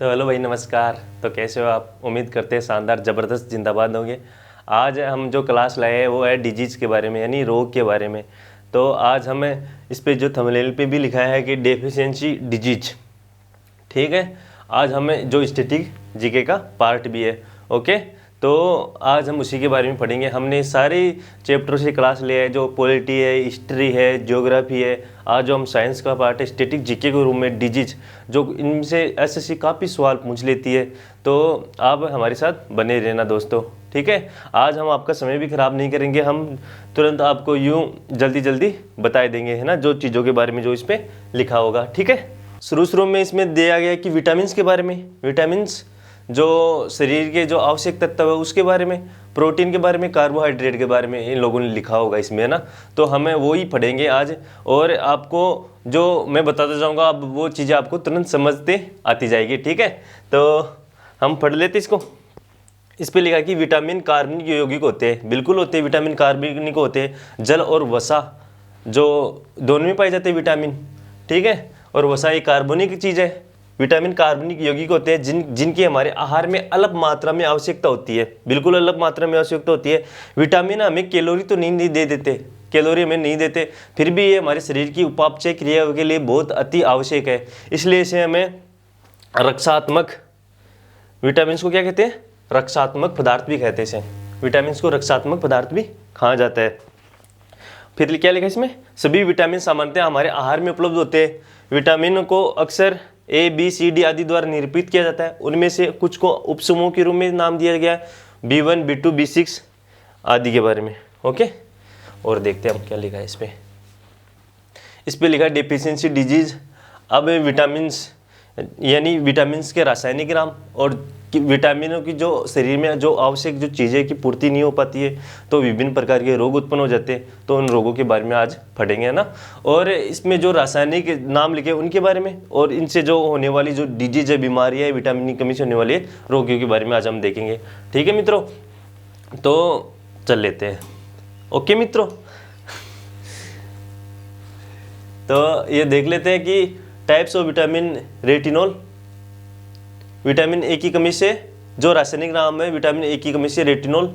तो हेलो भाई, नमस्कार। तो कैसे हो आप? उम्मीद करते हैं शानदार, ज़बरदस्त, जिंदाबाद होंगे। आज हम जो क्लास लाए हैं वो है डिजीज़ के बारे में, यानी रोग के बारे में। तो आज हमें इस पे जो थंबनेल पे भी लिखा है कि डेफिशिएंसी डिजीज, ठीक है। आज हमें जो स्टैटिक जीके का पार्ट भी है, ओके। तो आज हम उसी के बारे में पढ़ेंगे। हमने सारे चैप्टर से क्लास लिया है, जो पॉलिटी है, हिस्ट्री है, ज्योग्राफी है। आज जो हम साइंस का पार्ट है स्टैटिक जीके के रूम में डिजीज, जो इनसे एसएससी काफ़ी सवाल पूछ लेती है। तो आप हमारे साथ बने रहना दोस्तों, ठीक है। आज हम आपका समय भी ख़राब नहीं करेंगे, हम तुरंत आपको यूँ जल्दी जल्दी बता देंगे, है ना, जो चीज़ों के बारे में जो इस पर लिखा होगा, ठीक है। शुरू में इसमें दिया गया कि विटामिन्स के बारे में, विटामिन्स जो शरीर के जो आवश्यक तत्व है उसके बारे में, प्रोटीन के बारे में, कार्बोहाइड्रेट के बारे में इन लोगों ने लिखा होगा इसमें, है ना। तो हमें वो ही पढ़ेंगे आज, और आपको जो मैं बताता जाऊंगा अब वो चीज़ें आपको तुरंत समझते आती जाएगी, ठीक है। तो हम पढ़ लेते इसको। इस पे लिखा कि विटामिन कार्बनिक यौगिक होते हैं, बिल्कुल होते हैं, विटामिन कार्बनिक होते हैं। जल और वसा जो दोनों में पाए जाते हैं विटामिन, ठीक है। और वसा एक कार्बनिक चीज़ है। विटामिन कार्बनिक यौगिक होते हैं जिनकी हमारे आहार में अलग मात्रा में आवश्यकता होती है, बिल्कुल अलग मात्रा में आवश्यकता होती है। विटामिन हमें कैलोरी तो नहीं दे देते, कैलोरी हमें नहीं देते, फिर भी ये हमारे शरीर की उपापचय क्रिया के लिए बहुत अति आवश्यक है। इसलिए इसे हमें रक्षात्मक, विटामिन को क्या कहते हैं? रक्षात्मक पदार्थ भी कहते हैं इसे। विटामिन को रक्षात्मक पदार्थ भी कहा जाता है। फिर क्या लिखा है इसमें? सभी विटामिन सामान्यतः हमारे आहार में उपलब्ध होते हैं। विटामिन को अक्सर ए, बी, सी, डी आदि द्वारा निरूपित किया जाता है। उनमें से कुछ को उपसमूह के रूप में नाम दिया गया है, B1, B2, B6 आदि के बारे में, ओके। और देखते हैं हम क्या लिखा है इस पे लिखा है डेफिशिएंसी डिजीज। अब विटामिन्स यानी विटामिन्स के रासायनिक नाम और विटामिनों की जो शरीर में जो आवश्यक जो चीज़ें की पूर्ति नहीं हो पाती है तो विभिन्न प्रकार के रोग उत्पन्न हो जाते हैं। तो उन रोगों के बारे में आज पढ़ेंगे, है ना। और इसमें जो रासायनिक नाम लिखे उनके बारे में, और इनसे जो होने वाली जो डिजीज है, बीमारियाँ है, विटामिन की कमी से होने वाली रोगियों के बारे में आज हम देखेंगे, ठीक है मित्रों। तो चल लेते हैं, ओके मित्रों। तो ये देख लेते हैं कि types of vitamin retinol. Vitamin A की कमी से जो रासायनिक नाम है, विटामिन ए की कमी से रेटिनॉल,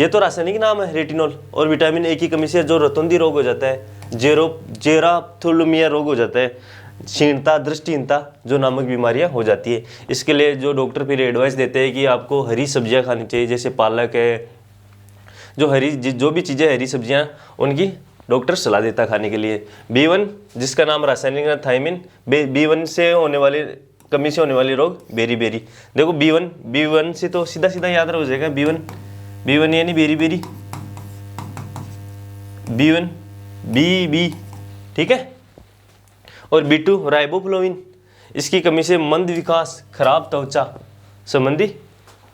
ये तो रासायनिक नाम है रेटिनॉल। और विटामिन ए की कमी से जो रतौंधी रोग हो जाता है, जेराथोलुमिया रोग हो जाता है, क्षीणता, दृष्टिहीनता जो नामक बीमारियां हो जाती है। इसके लिए जो डॉक्टर फिर एडवाइस देते हैं कि आपको हरी सब्जियां खानी चाहिए, जैसे पालक है, जो भी चीज़ें हरी सब्जियां उनकी डॉक्टर सलाह देता खाने के लिए। B1 जिसका नाम रासायनिक नाम थायमिन, B1 से होने वाले कमी से होने वाले रोग बेरी। देखो B1 से तो सीधा सीधा याद हो जाएगा। B1 यानी बेरी, B1 BB, ठीक है। और B2 राइबोफ्लोविन, इसकी कमी से मंद विकास, खराब त्वचा संबंधी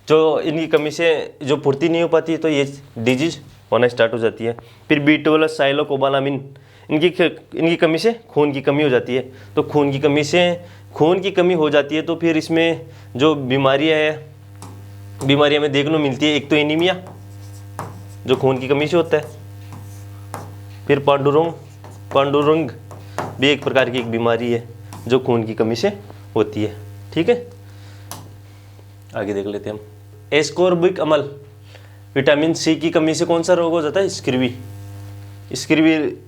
जो इनकी कमी से जो पूर्ति नहीं हो पाती है तो ये डिजीज होना स्टार्ट हो जाती है। फिर B12 साइलोकोबालामिन, इनकी कमी से खून की कमी हो जाती है। तो खून की कमी हो जाती है तो फिर इसमें जो बीमारियां में देखने को मिलती है, एक तो एनीमिया जो खून की कमी से होता है, फिर पांडुरंग भी एक प्रकार की एक बीमारी है जो खून की कमी से होती है, ठीक है। आगे देख लेते हैं हम। एस्कोर्बिक अम्ल, विटामिन सी की कमी से कौन सा रोग हो जाता है? स्क्रिवी।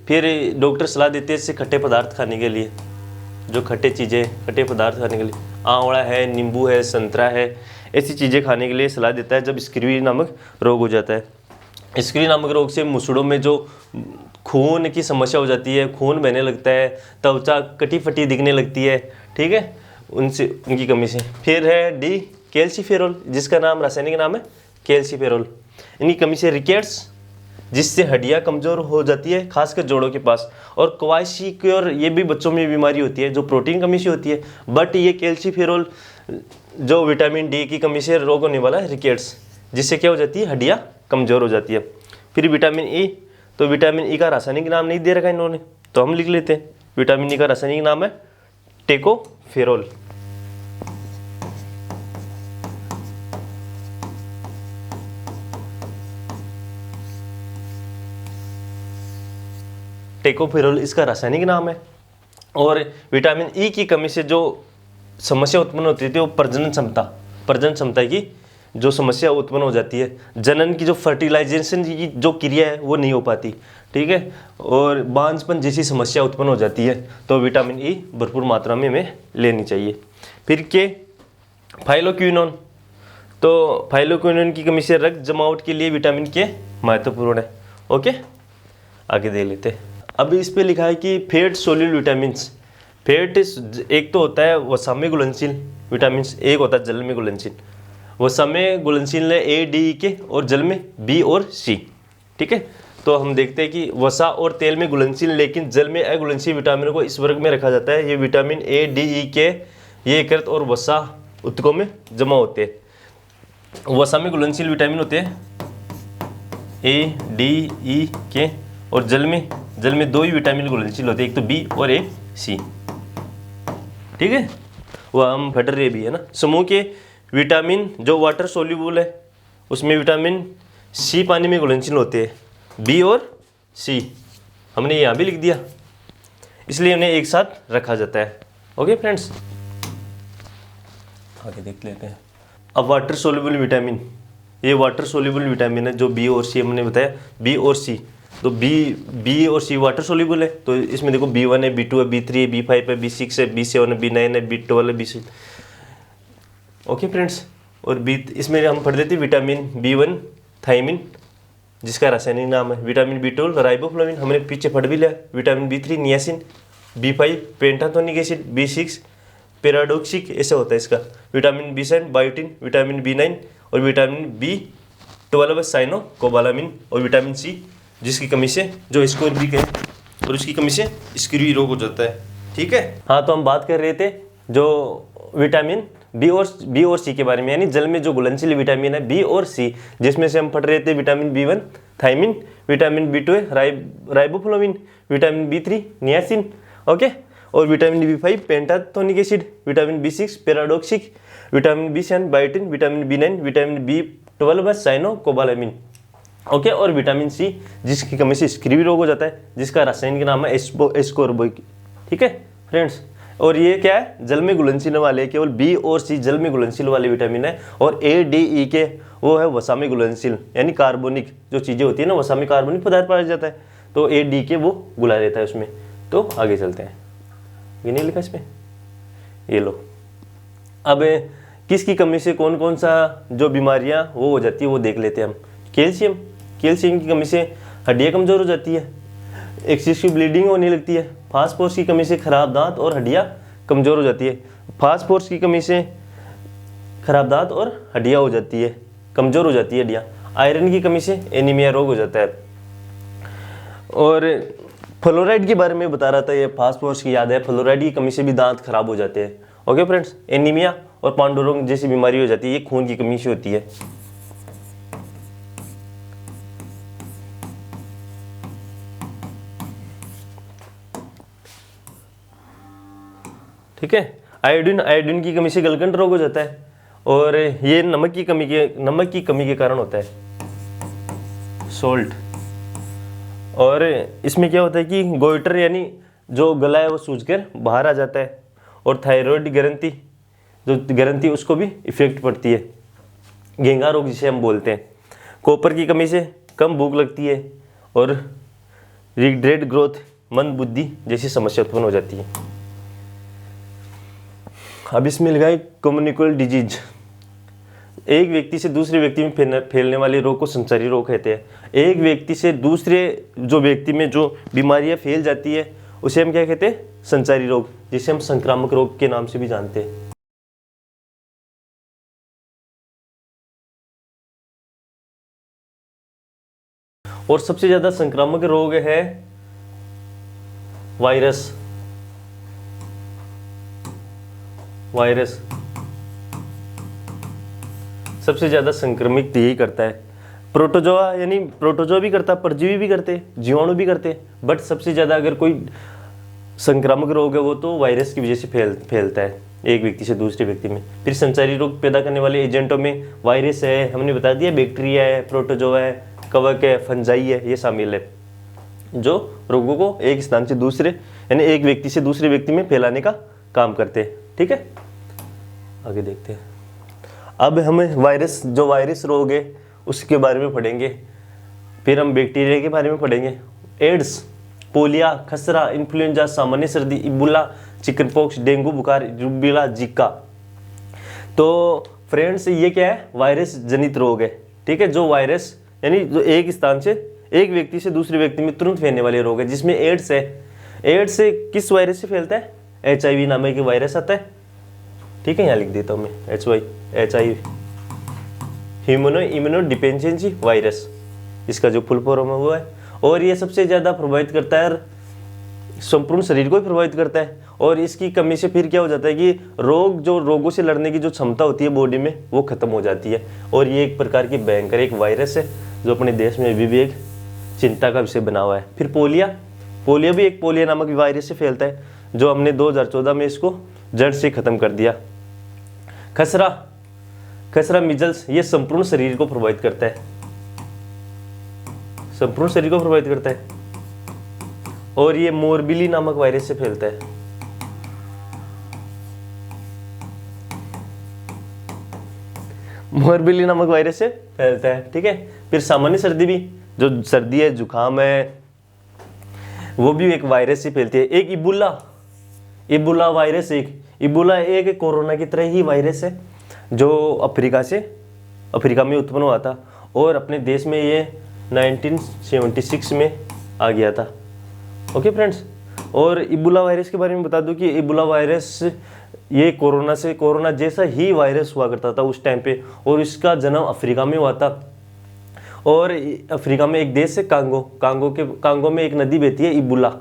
फिर डॉक्टर सलाह देते हैं इससे खट्टे पदार्थ खाने के लिए, जो खट्टे पदार्थ खाने के लिए, आंवला है, नींबू है, संतरा है, ऐसी चीज़ें खाने के लिए सलाह देता है जब स्क्रिवी नामक रोग हो जाता है। स्क्रिवी नामक रोग से मुसड़ों में जो खून की समस्या हो जाती है, खून बहने लगता है, त्वचा कटी फटी दिखने लगती है, ठीक है, उनकी कमी से। फिर है D कैल्सीफेरोल, जिसका नाम रासायनिक नाम है कैल्सीफेरोल, इनकी कमी से रिकेट्स, जिससे हड्डियां कमजोर हो जाती है खासकर जोड़ों के पास। और क्वाइशिक्योर, ये भी बच्चों में बीमारी होती है जो प्रोटीन कमी से होती है, बट ये कैल्सीफेरोल जो विटामिन D की कमी से रोग होने वाला है रिकेट्स, जिससे क्या हो जाती है? हड्डियां कमजोर हो जाती है। फिर विटामिन E, तो विटामिन E का रासायनिक नाम नहीं दे रखा इन्होंने, तो हम लिख लेते हैं। विटामिन E का रासायनिक नाम है टेकोफेरोल। टेकोफेरोल इसका रासायनिक नाम है। और विटामिन ई की कमी से जो समस्या उत्पन्न होती थी वो प्रजनन क्षमता की जो समस्या उत्पन्न हो जाती है, जनन की जो फर्टिलाइजेशन की जो क्रिया है वो नहीं हो पाती, ठीक है, और बांझपन जैसी समस्या उत्पन्न हो जाती है, तो विटामिन ई भरपूर मात्रा में हमें लेनी चाहिए। फिर के फाइलोक्विनोन, तो फाइलोक्विनोन की कमी से रक्त जमावट के लिए विटामिन के महत्वपूर्ण है। ओके, आगे देख लेते हैं। अब इस पे लिखा है कि फैट सोल्यूबल विटामिन्स। फैट एक तो होता है वसा में घुलनशील विटामिन, एक होता है जल में घुलनशील। वसा में घुलनशील है ए, डी, के, और जल में बी और सी, ठीक है। तो हम देखते हैं कि वसा और तेल में घुलनशील लेकिन जल में अघुलनशील विटामिनों को इस वर्ग में रखा जाता है। ये विटामिन ए, डी, ई, के ये यकृत और वसा ऊतकों में जमा होते हैं। वसा में घुलनशील विटामिन होते हैं ए, डी, ई, के, और जल में दो ही विटामिन घुलनशील होते हैं, एक तो बी और एक सी, ठीक है। वह हम फट रहे भी है ना। समूह के विटामिन जो वाटर सोल्यूबल है उसमें विटामिन सी पानी में घुलनशील होते हैं, बी और सी हमने यहाँ भी लिख दिया, इसलिए उन्हें एक साथ रखा जाता है। ओके फ्रेंड्स, आगे देख लेते हैं। अब वाटर सोल्यूबल विटामिन, ये वाटर सोल्यूबल विटामिन है जो बी और सी हमने बताया, बी और सी। तो बी और सी वाटर सोल्यूबल है, तो इसमें देखो B1 है, B2 है, B3 है, B5 है, B6 है, B7 है, B9 है, B12 है, B6। ओके फ्रेंड्स, और बी इसमें हम पढ़ लेते हैं विटामिन B1 थायमिन जिसका रासायनिक नाम है, विटामिन B12 राइबोफ्लाविन हमने पीछे पढ़ भी लिया, vitamin B3 niacin, B5 pantothenic acid, B6 पेराडोक्सिक ऐसा होता है इसका, vitamin B7 biotin, vitamin B9 और विटामिन B12 साइनोकोबालामिन, और विटामिन सी जिसकी कमी से जो स्कोर्बिक है और उसकी कमी से स्क्र्वी रोग हो जाता है, ठीक है। हाँ, तो हम बात कर रहे थे जो विटामिन बी और सी के बारे में, यानी जल में जो घुलनशील विटामिन है बी और सी, जिसमें से हम पढ़ रहे थे vitamin B1 thiamine, vitamin B2 riboflavin, vitamin B3 niacin, okay, और vitamin B5 pantothenic acid, vitamin B6 pyridoxine, vitamin B7 biotin, vitamin B9, vitamin B12 cyanocobalamin, okay, और विटामिन सी जिसकी कमी से स्क्र्वी रोग हो जाता है, जिसका रासायनिक नाम है एस्कोर्बिक, ठीक है फ्रेंड्स। और ये क्या है, जल में घुलनशील वाले, केवल बी और सी जल में घुलनशील वाले विटामिन है, और ए, डी, ई, के वो है वसा में घुलनशील, यानी कार्बनिक जो चीज़ें होती है ना, वसा में कार्बनिक पदार्थ पाया जाता है, तो ए, डी, के वो घुला देता है उसमें। तो आगे चलते हैं, ये नहीं लिखा इसमें, ये लो। अब किसकी कमी से कौन कौन सा जो बीमारियां वो हो जाती है वो देख लेते हैं हम। कैल्शियम की कमी से हड्डियाँ कमज़ोर हो जाती है, एक्सेसिव ब्लीडिंग होने लगती है, फास्फोरस की कमी से खराब दांत और हड्डियाँ कमज़ोर हो जाती है, फास्फोरस की कमी से खराब दांत और हड्डियाँ हो जाती है, कमज़ोर हो जाती है हड्डियाँ, आयरन की कमी से एनीमिया रोग हो जाता है। और फ्लोराइड के बारे में बता रहा था, ये फास्फोरस की याद है, फ्लोराइड की कमी से भी दांत खराब हो जाते हैं। ओके फ्रेंड्स, एनीमिया और पांडुरोग जैसी बीमारी हो जाती है, ये खून की कमी से होती है। ठीक है, आयोडीन की कमी से गलगंड रोग हो जाता है, और ये नमक की कमी के कारण होता है, सोल्ट। और इसमें क्या होता है कि गोइटर यानी जो गला है वो सूजकर बाहर आ जाता है, और थायराइड ग्रंथि उसको भी इफेक्ट पड़ती है, घेंगा रोग जिसे हम बोलते हैं। कॉपर की कमी से कम भूख लगती है, और रिग्रेड ग्रोथ मंद बुद्धि जैसी समस्या उत्पन्न हो जाती है। अब इसमें लगाए कम्युनिकेबल डिजीज, एक व्यक्ति से दूसरे व्यक्ति में फैलने वाले रोग को संचारी रोग कहते हैं। एक व्यक्ति से दूसरे जो व्यक्ति में जो बीमारियां फैल जाती है उसे हम क्या कहते हैं, संचारी रोग, जिसे हम संक्रामक रोग के नाम से भी जानते हैं। और सबसे ज्यादा संक्रामक रोग है वायरस सबसे ज्यादा संक्रमित यही करता है। प्रोटोजोआ यानी प्रोटोजोआ भी करता है, परजीवी भी करते, जीवाणु भी करते, बट सबसे ज्यादा अगर कोई संक्रामक रोग है वो तो वायरस की वजह से फैलता है एक व्यक्ति से दूसरे व्यक्ति में। फिर संचारी रोग पैदा करने वाले एजेंटों में वायरस है, हमने बता दिया, बैक्टीरिया है, प्रोटोजोआ है, कवक है, फंजाई है, ये शामिल है, जो रोगों को एक स्थान से दूसरे यानी एक व्यक्ति से दूसरे व्यक्ति में फैलाने का काम करते हैं। ठीक है, आगे देखते हैं। अब हमें जो वायरस रोग है उसके बारे में पढ़ेंगे, फिर हम बैक्टीरिया के बारे में पढ़ेंगे। एड्स, पोलिया, खसरा, इन्फ्लुएंजा, सामान्य सर्दी, इबोला, चिकनपॉक्स, डेंगू बुखार, रूबेला, जीका। तो फ्रेंड्स ये क्या है, वायरस जनित रोग है। ठीक है, जो वायरस यानी जो एक स्थान से एक व्यक्ति से दूसरे व्यक्ति में तुरंत फैलने वाले रोग है, जिसमें एड्स है। एड्स से किस वायरस से फैलता है? HIV नामक एक वायरस आता है। ठीक है, यहाँ लिख देता हूँ मैं HIV, इम्यूनो डिफिशिएंसी वायरस, इसका जो फुल फॉर्म है वो है। और ये सबसे ज़्यादा प्रभावित करता है, संपूर्ण शरीर को ही प्रभावित करता है। और इसकी कमी से फिर क्या हो जाता है कि रोगों से लड़ने की जो क्षमता होती है बॉडी में वो खत्म हो जाती है। और ये एक प्रकार की भयंकर एक वायरस है जो अपने देश में अभी भी एक चिंता का विषय बना हुआ है। फिर पोलियो भी एक पोलियो नामक वायरस से फैलता है, जो हमने 2014 में इसको जड़ से खत्म कर दिया। खसरा मिजल्स, ये संपूर्ण शरीर को प्रभावित करता है, संपूर्ण शरीर को प्रभावित करता है। और ये मोरबिली नामक वायरस से फैलता है। मोरबिली नामक वायरस से फैलता है। ठीक है, फिर सामान्य सर्दी भी, जो सर्दी है, जुकाम है, वो भी एक वायरस से फैलती है। एक इबोला वायरस, इबोला एक कोरोना की तरह ही वायरस है जो अफ्रीका में उत्पन्न हुआ था और अपने देश में ये 1976 में आ गया था। ओके फ्रेंड्स, और इबोला वायरस के बारे में बता दूं कि इबोला वायरस ये कोरोना जैसा ही वायरस हुआ करता था उस टाइम पे, और इसका जन्म अफ्रीका में हुआ था। और अफ्रीका में एक देश है कांगो में एक नदी बहती है इबोला,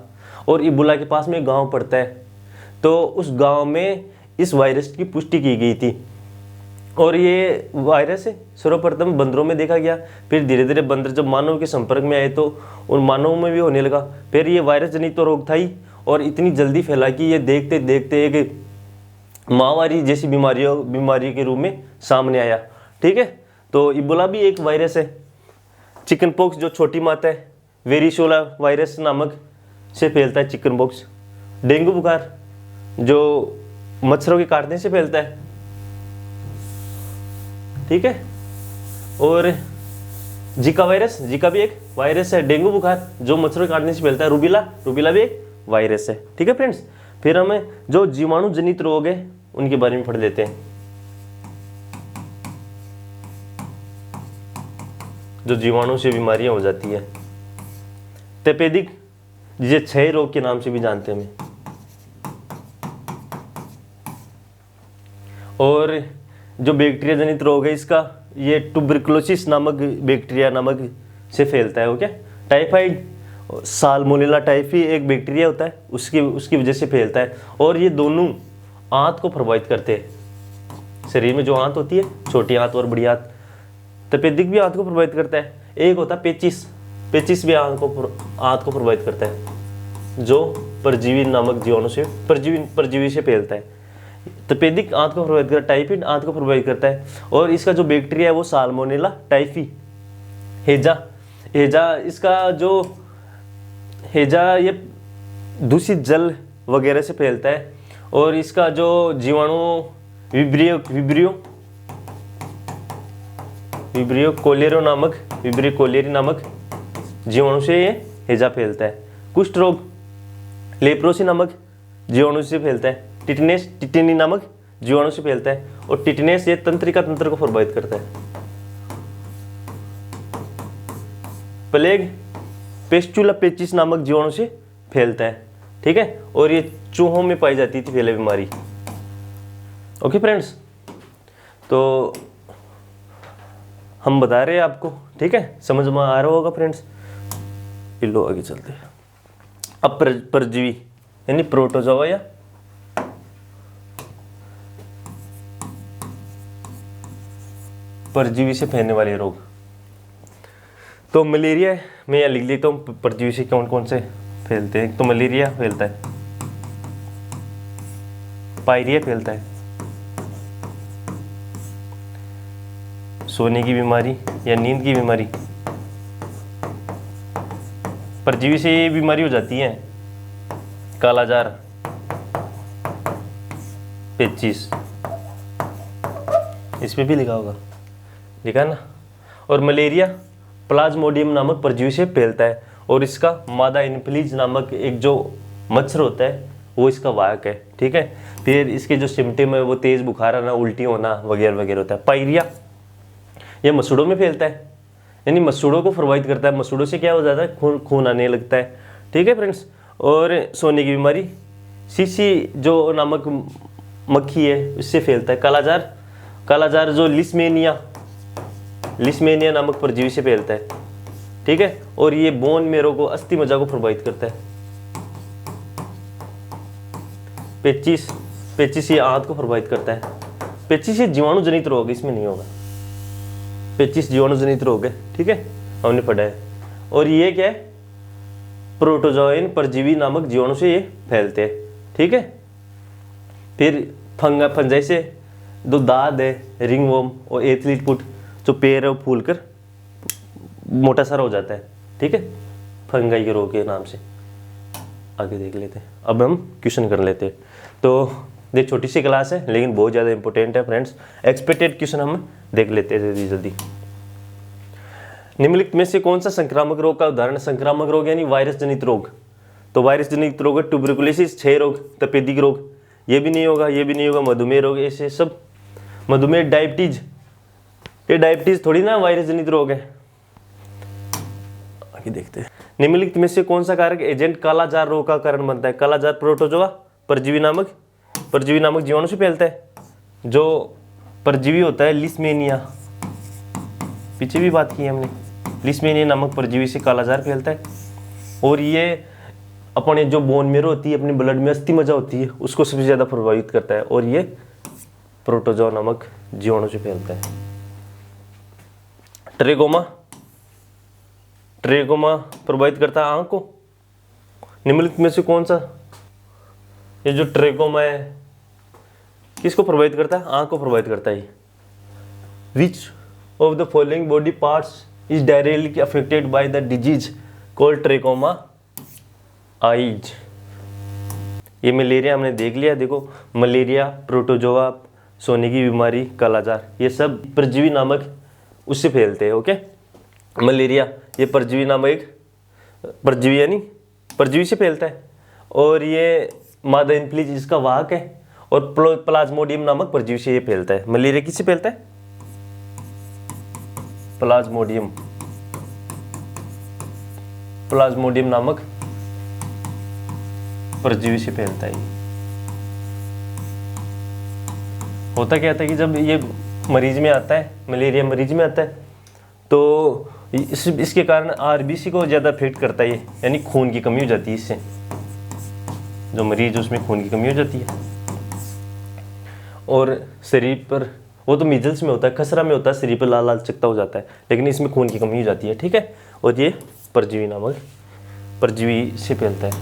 और इबोला के पास में एक गांव पड़ता है। तो उस गांव में इस वायरस की पुष्टि की गई थी। और ये वायरस सर्वप्रथम बंदरों में देखा गया, फिर धीरे धीरे बंदर जब मानव के संपर्क में आए तो उन मानवों में भी होने लगा। फिर ये वायरस जनित तो रोग था ही, और इतनी जल्दी फैला कि ये देखते देखते एक महामारी जैसी बीमारी के रूप में सामने आया। ठीक है, तो इबोला भी एक वायरस है। चिकन पॉक्स, जो छोटी माता है, वेरिशोला वायरस नामक से फैलता है चिकन पॉक्स। डेंगू बुखार, जो मच्छरों के काटने से फैलता है। ठीक है, और जीका भी एक वायरस है। डेंगू बुखार जो मच्छरों के काटने से फैलता है। रूबेला भी एक वायरस है। ठीक है फ्रेंड्स, फिर हमें जो जीवाणु जनित रोग है उनके बारे में पढ़ लेते हैं। जो जीवाणु से बीमारियां हो जाती है, तपेदिक, जिसे क्षय रोग के नाम से भी जानते हैं हमें। और जो बैक्टीरिया जनित रोग है इसका, ये ट्यूबरकुलोसिस नामक बैक्टीरिया नामक से फैलता है। ओके, टाइफाइड, साल्मोनेला टाइफी एक बैक्टीरिया होता है, उसकी वजह से फैलता है। और ये दोनों आंत को प्रभावित करते हैं। शरीर में जो आंत होती है, छोटी आंत और बड़ी आंत, तपेदिक भी आंत को प्रभावित करता है। एक होता है पेचिस भी आंत को प्रभावित करता है, जो परजीवी नामक जीवाणु से परजीवी से फैलता है। तपेदिक आंत को प्रभावित करता है, टाइफाइड आंत को प्रभावित करता है। और इसका जो बैक्टीरिया है वो साल्मोनेला टाइफी। हेजा ये दूषित जल वगैरह से फैलता है। और इसका जो जीवाणु विब्रियो कोलेरी नामक जीवाणु से ये हेजा फैलता है। कुष्ठ रोग लेप्रोसी नामक जीवाणु से फैलता है। टिटेनी नामक जीवाणु से फैलता है। और टिटेनस ये तंत्रिका तंत्र को प्रभावित करता है। प्लेग पेस्चुला पेचिस नामक जीवाणु से फैलता है। ठीक है, और ये चूहों में पाई जाती थी पहले बीमारी। ओके फ्रेंड्स, तो हम बता रहे हैं आपको। ठीक है, समझ में आ रहा होगा फ्रेंड्स। लो आगे चलते हैं। अब परजीवी यानी प्रोटोजोआ या परजीवी से फैलने वाले रोग। तो मलेरिया मैं यहाँ लिख लेता हूँ परजीवी से कौन कौन से फैलते हैं। तो मलेरिया फैलता है, पायरिया फैलता है, सोने की बीमारी या नींद की बीमारी, परजीवी से ये बीमारी हो जाती है। कालाजार, पेचिस, इस पे भी लिखा होगा, लिखा ना। और मलेरिया प्लाज्मोडियम नामक परजीवी से फैलता है और इसका मादा इनफ्लूएंजा नामक एक जो मच्छर होता है वो इसका वाहक है, ठीक है। फिर इसके जो सिम्टम है वो तेज बुखार आना, उल्टी होना वगैरह वगैरह होता है। पायरिया ये मसूड़ों में फैलता है, यानी मसूड़ों को प्रभावित करता है। मसूड़ों से क्या हो जाता है, खून आने लगता है, ठीक है फ्रेंड्स। और सोने की बीमारी सीसी जो नामक मक्खी है उससे फैलता है। कालाजार जो लिस्मेनिया नामक परजीवी से फैलता है, ठीक है। और ये बोन मेरो को, अस्थि मज्जा को प्रभावित करता है। पेचिस ये आंत को प्रभावित करता है। पेचिस ये जीवाणु जनित रोग, इसमें नहीं होगा। पेचिस जीवाणु जनित रोग है, ठीक है, हमने पढ़ा है। और ये क्या है, प्रोटोजोइन परजीवी नामक जीवाणु से ये फैलते हैं, ठीक है। फिर फंजाई से दो दाद है, रिंगवॉर्म और एथलीट फुट, जो पैर है फूल कर मोटा सारा हो जाता है, ठीक है, फंगाई के रोग के नाम से। आगे देख लेते हैं, अब हम क्वेश्चन कर लेते हैं। तो देख छोटी सी क्लास है लेकिन बहुत ज़्यादा इंपॉर्टेंट है फ्रेंड्स। एक्सपेक्टेड क्वेश्चन हम देख लेते हैं जल्दी जल्दी। निम्नलिखित में से कौन सा संक्रामक रोग का उदाहरण? संक्रामक रोग यानी वायरस जनित रोग। तो वायरस जनित रोग है ट्यूबरकुलोसिस, क्षय रोग, तपेदिक रोग, ये भी नहीं होगा, ये भी नहीं होगा। मधुमेह रोग, ऐसे सब। मधुमेह, डायबिटीज, ये डायबिटीज थोड़ी ना वायरस जनित रोग है। आगे देखते हैं। निम्नलिखित में से कौन सा कारक एजेंट कालाजार रोग का कारण बनता है? कालाजार प्रोटोजोआ परजीवी नामक जीवाणु से फैलता है। जो परजीवी होता है लिस्मेनिया, पीछे भी बात की है हमने, लिस्मेनिया नामक परजीवी से कालाजार फैलता है। और ये अपने जो बोन मेरो होती है, अपने ब्लड में अस्थि मज्जा होती है, उसको सबसे ज्यादा प्रभावित करता है। और ये प्रोटोजोआ नामक जीवाणु से फैलता है। ट्रेकोमा प्रभावित करता है आंख को। निम्नलिखित में से कौन सा, ये जो ट्रेकोमा है किसको प्रभावित करता है? आंख को प्रभावित करता है। Which of the following body parts is directly affected by the disease called trachoma eyes? ये मलेरिया हमने देख लिया। देखो मलेरिया, प्रोटोजोआ, सोने की बीमारी, कालाजार, ये सब परजीवी नामक उससे फैलते हैं, ओके। मलेरिया ये परजीवी नामक एक परजीवी यानी परजीवी से फैलता है। और ये मादा इनफ्लूएंजा इसका वाहक है। और प्लाज्मोडियम नामक परजीवी से ये फैलता है। मलेरिया किससे फैलता है? प्लाज्मोडियम नामक परजीवी से फैलता है। होता क्या था कि जब ये मरीज में आता है, मलेरिया मरीज में आता है, तो इसके कारण आरबीसी को ज़्यादा अफेक्ट करता है ये, यानी खून की कमी हो जाती है इससे। जो मरीज उसमें खून की कमी हो जाती है। और शरीर पर, वो तो मीजल्स में होता है, खसरा में होता है, शरीर पर लाल लाल चकता हो जाता है, लेकिन इसमें खून की कमी हो जाती है, ठीक है। और ये परजीवी नामक परजीवी से फैलता है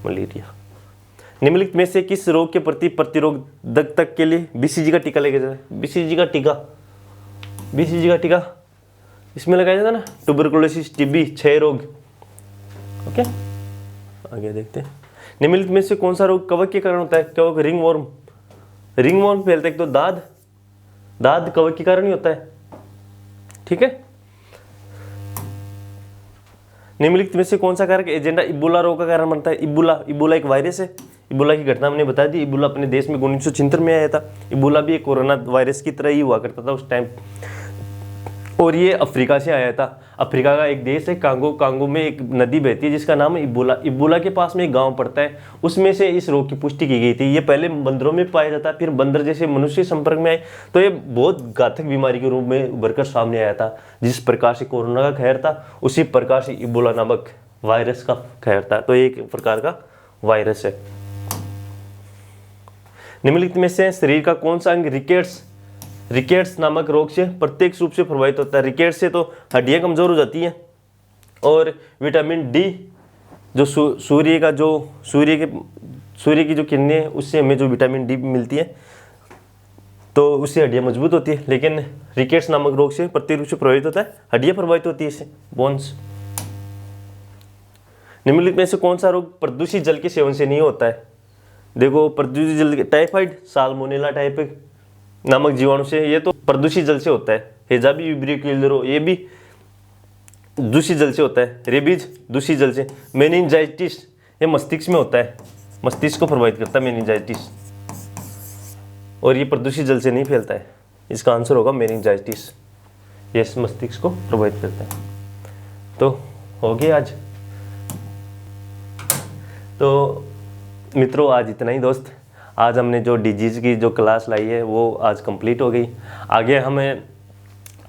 मलेरिया। निम्नलिखित में से किस रोग के प्रति प्रतिरोधक के लिए बीसीजी का टीका लगाया जाता है? बीसीजी का टीका इसमें लगाया जाता है ना, ट्यूबरकुलोसिस, टीबी, क्षय रोग, ओके। आगे देखते हैं। निम्नलिखित में से कौन सा रोग कवक के कारण होता है? कवक, रिंगवॉर्म फैलता है। तो दाद कवक के कारण ही होता है, ठीक है। निम्नलिखित में से कौन सा कारक एजेंडा इबोला रोग का कारण बनता है? इबोला एक वायरस है। इबोला की घटना हमने बता दी। इबोला अपने देश में 1976 में आया था। इबोला भी एक कोरोना वायरस की तरह ही हुआ करता था उस टाइम। और ये अफ्रीका से आया था। अफ्रीका का एक देश है कांगो में एक नदी बहती है जिसका नाम है इबोला। इबोला के पास में एक गांव पड़ता है, उसमें से इस रोग की पुष्टि की गई थी। ये पहले बंदरों में पाया जाता, फिर बंदर जैसे मनुष्य संपर्क में आए तो ये बहुत घातक बीमारी के रूप में उभरकर सामने आया था। जिस प्रकार से कोरोना का कहर था, उसी प्रकार से इबोला नामक वायरस का कहर था। तो एक प्रकार का वायरस है। निम्नलिखित में से शरीर का कौन सा अंग रिकेट्स नामक रोग से प्रत्यक्ष रूप से प्रभावित होता है? रिकेट्स से तो हड्डियां कमजोर हो जाती हैं। और विटामिन डी, जो सूर्य की जो किरणें हैं उससे हमें जो विटामिन डी मिलती है, तो उससे हड्डियां मजबूत होती है। लेकिन रिकेट्स नामक रोग से प्रत्यक्ष रूप से प्रभावित होता है, हड्डियां प्रभावित होती है इससे, बोन्स। निम्नलिखित में से कौन सा रोग प्रदूषित जल के सेवन से नहीं होता है? देखो प्रदूषित जल, टाइफाइड, साल्मोनेला टाइफिक, नामक जीवाणु से, ये तो प्रदूषित जल से होता है। हेजाबी विब्रियो ये भी दूषित जल से होता है। रेबीज दूषित जल से। मेनिंजाइटिस ये मस्तिष्क में होता है, मस्तिष्क को प्रभावित करता है मेनिंजाइटिस, और ये प्रदूषित जल से नहीं फैलता है। इसका आंसर होगा मेनिंजाइटिस, ये मस्तिष्क को प्रभावित करता है। तो हो गया आज। तो मित्रों आज इतना ही दोस्त। आज हमने जो डिजीज़ की जो क्लास लाई है वो आज कंप्लीट हो गई। आगे हमें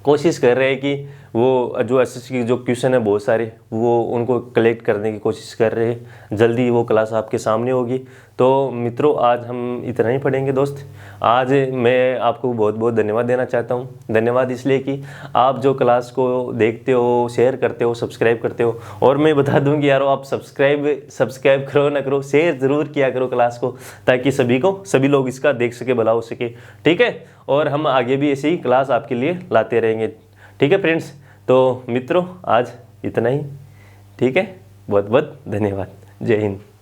कोशिश कर रहे हैं कि वो जो एसएससी की जो क्वेश्चन है बहुत सारे, वो उनको कलेक्ट करने की कोशिश कर रहे हैं। जल्दी वो क्लास आपके सामने होगी। तो मित्रों आज हम इतना ही पढ़ेंगे दोस्त। आज मैं आपको बहुत बहुत धन्यवाद देना चाहता हूँ। धन्यवाद इसलिए कि आप जो क्लास को देखते हो, शेयर करते हो, सब्सक्राइब करते हो। और मैं बता दूँ कि यारो आप सब्सक्राइब करो ना करो, शेयर ज़रूर किया करो क्लास को, ताकि सभी लोग इसका देख सके, भला हो सके। ठीक है, और हम आगे भी ऐसे ही क्लास आपके लिए लाते रहेंगे। ठीक है फ्रेंड्स, तो मित्रों आज इतना ही। ठीक है, बहुत बहुत धन्यवाद। जय हिंद।